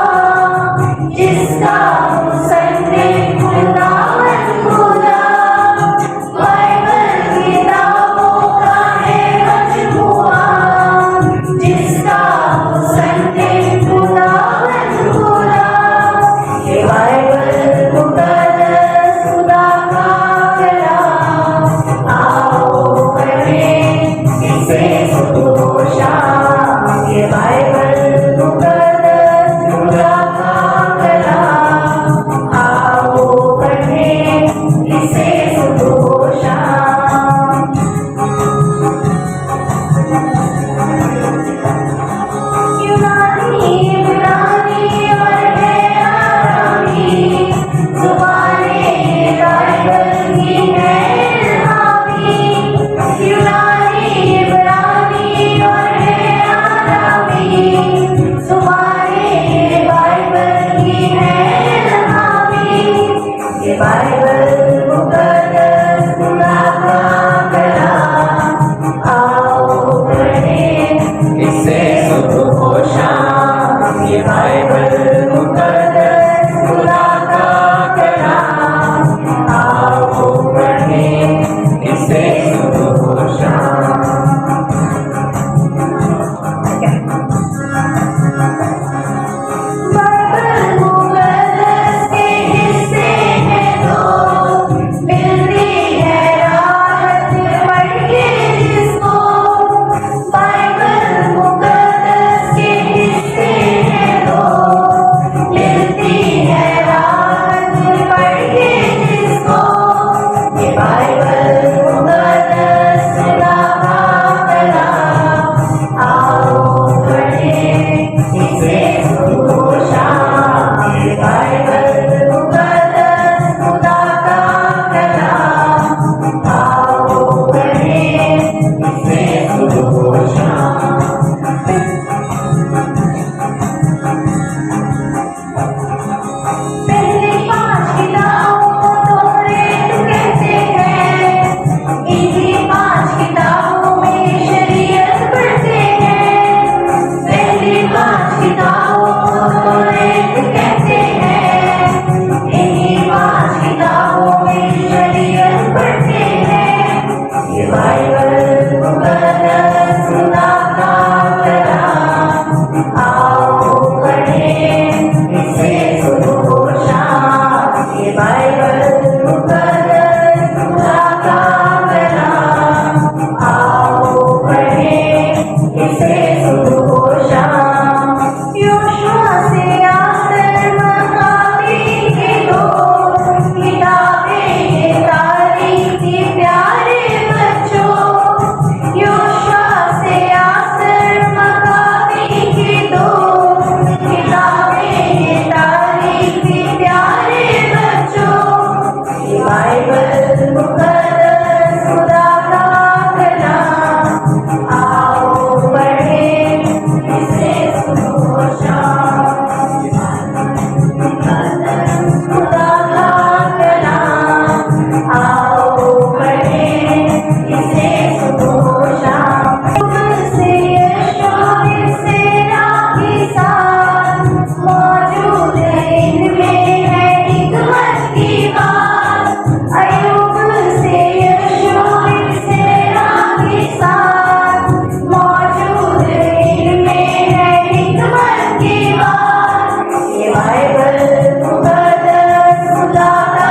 ये बाइबल मुकद्दस खुदा का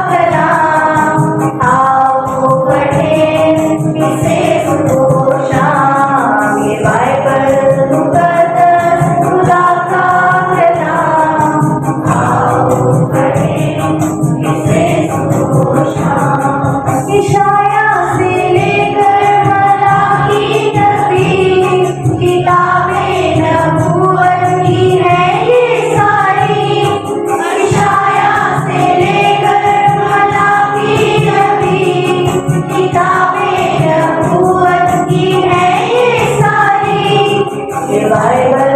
कलाम, आओ पढ़ें इसे सुबह शाम। ये बाइबल मुकद्दस खुदा का कलाम, आओ पढ़ें इसे सुबह शाम। इशाया से लेकर मलाकी तक किताबें नबूवत की है ये सारी। इशाया से लेकर मलाकी तक किताबें नबूवत की है ये सारी। ये बाइबल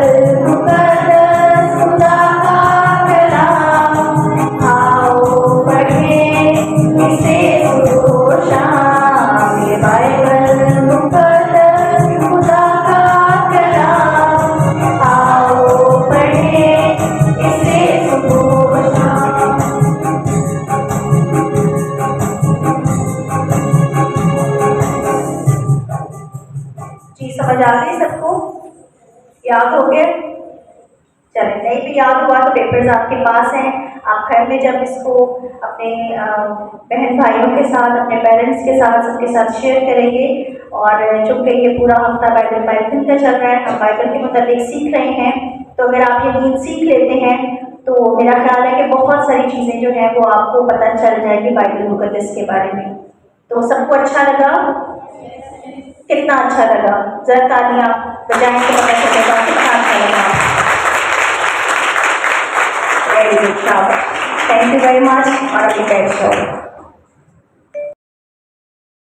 मुकद्दस खुदा का कलाम, आओ पढ़ें इसे सुबह शाम। ये बाइबल मुकद्दस खुदा का कलाम, आओ पढ़ें इसे सुबह शाम। जी समझ आ गई सबको? याद हो गया? चले, नहीं भी याद हुआ तो पेपर्स आपके पास हैं। आप घर में जब इसको अपने बहन भाइयों के साथ, अपने पेरेंट्स के साथ, सबके साथ शेयर करेंगे। और चूँकि ये पूरा हफ्ता बाइबल मैराथन का चल रहा है, हम बाइबल के मुताबिक सीख रहे हैं, तो अगर आप ये नींद सीख लेते हैं तो मेरा ख्याल है कि बहुत सारी चीज़ें जो हैं वो आपको पता चल जाएगी बाइबल मुकद्दस के बारे में। तो सबको अच्छा लगा? कितना अच्छा लगा? जरा तालियां बजाएं तो पता चलेगा कितना अच्छा लगा। वेरी गुड, शाबाश, थैंक यू वेरी मच। और अभी बैठ जाओ।